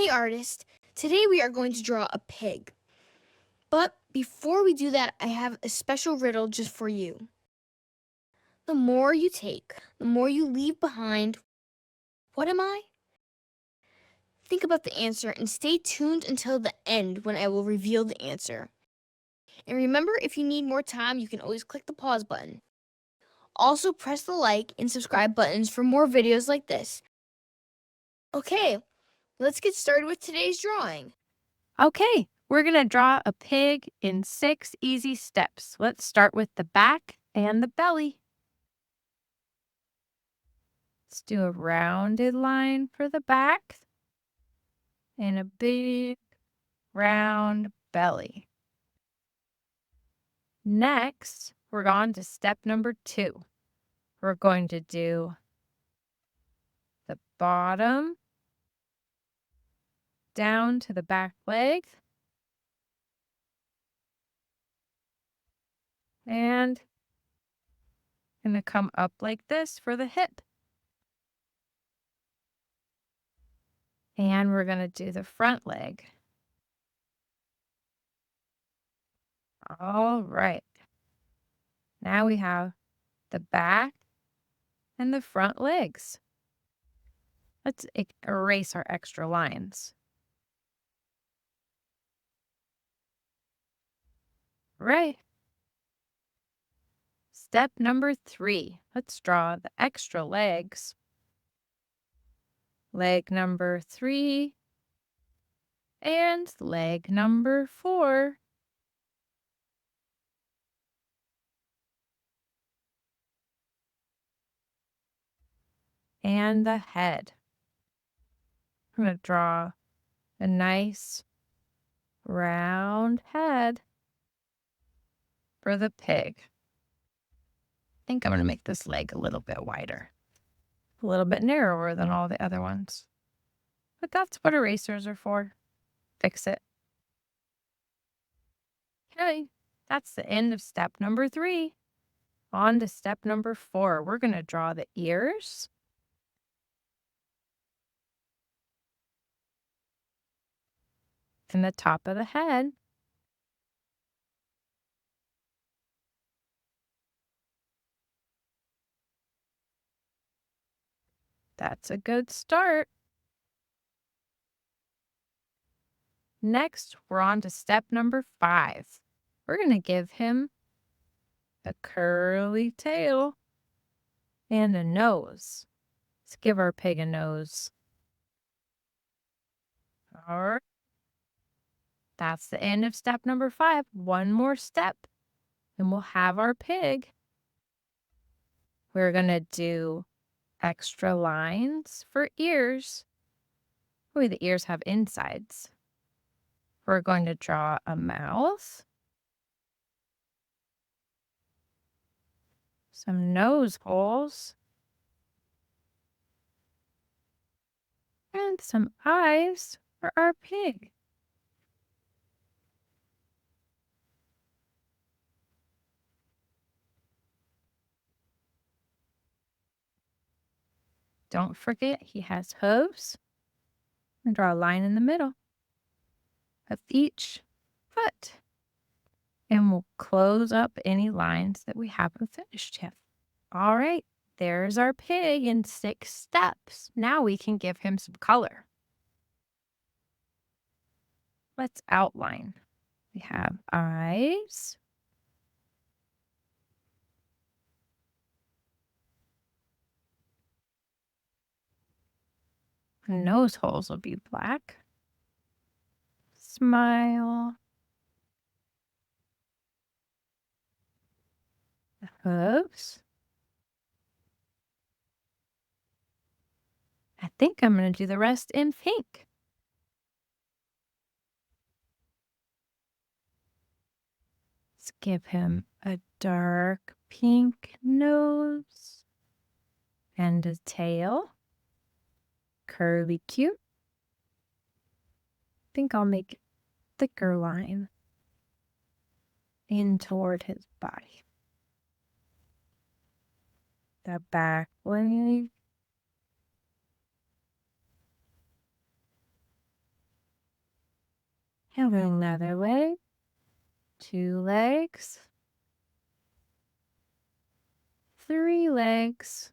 Hey artist, today we are going to draw a pig. But before we do that, I have a special riddle just for you. The more you take, the more you leave behind. What am I? Think about the answer and stay tuned until the end when I will reveal the answer. And remember, if you need more time, you can always click the pause button. Also, press the like and subscribe buttons for more videos like this. Okay, let's get started with today's drawing. Okay, we're going to draw a pig in 6 easy steps. Let's start with the back and the belly. Let's do a rounded line for the back and a big round belly. Next, we're on to step number 2. We're going to do the bottom down to the back leg and going to come up like this for the hip. And we're going to do the front leg. All right. Now we have the back and the front legs. Let's erase our extra lines. Right. Step number 3. Let's draw the extra legs. Leg number 3 and leg number 4. And the head. I'm going to draw a nice round head for the pig. I think I'm going to make this leg a little bit wider, a little bit narrower than all the other ones. But that's what erasers are for. Fix it. Okay, that's the end of step number 3. On to step number 4. We're going to draw the ears. And the top of the head. That's a good start. Next, we're on to step number 5. We're going to give him a curly tail and a nose. Let's give our pig a nose. All right. That's the end of step number 5. One more step, and we'll have our pig. We're going to do extra lines for ears. Oh, the ears have insides. We're going to draw a mouth, some nose holes, and some eyes for our pig. Don't forget he has hooves. And draw a line in the middle of each foot. And we'll close up any lines that we haven't finished yet. All right, there's our pig in 6 steps. Now we can give him some color. Let's outline. We have eyes. Nose holes will be black. Smile. The hooves. I think I'm going to do the rest in pink. Let's give him a dark pink nose and a tail. Curly cute. I think I'll make a thicker line in toward his body. The back leg. And another leg. 2 legs. 3 legs.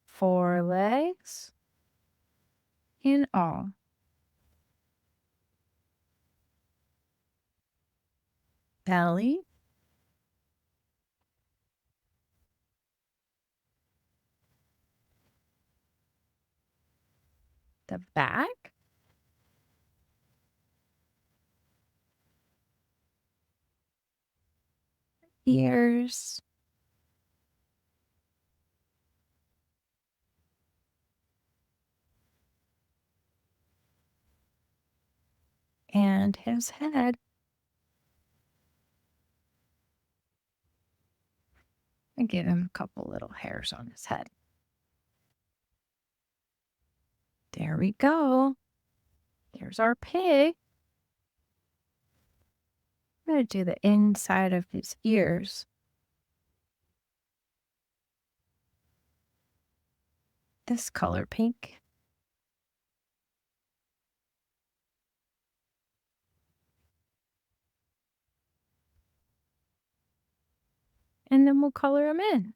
4 legs. In all. Belly. The back. Ears. And his head. And give him a couple little hairs on his head. There we go. There's our pig. I'm going to do the inside of his ears. This color pink. And then we'll color him in.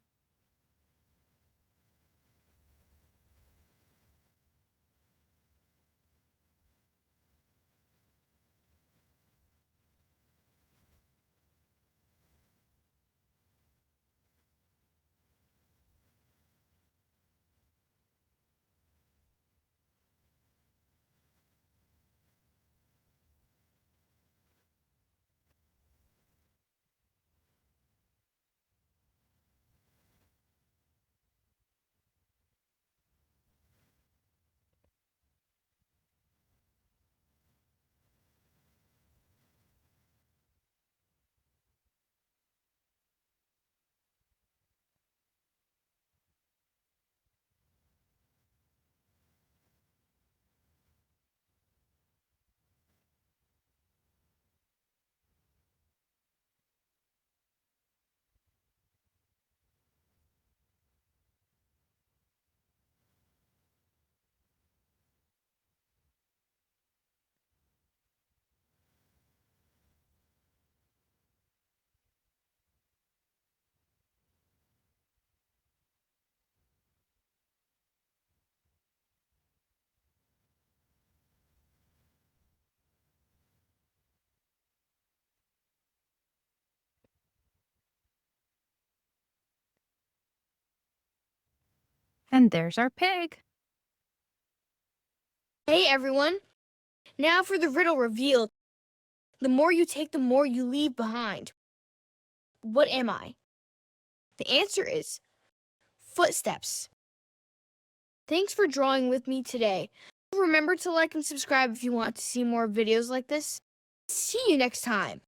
And there's our pig. Hey everyone! Now for the riddle reveal. The more you take, the more you leave behind. What am I? The answer is footsteps. Thanks for drawing with me today. Remember to like and subscribe if you want to see more videos like this. See you next time.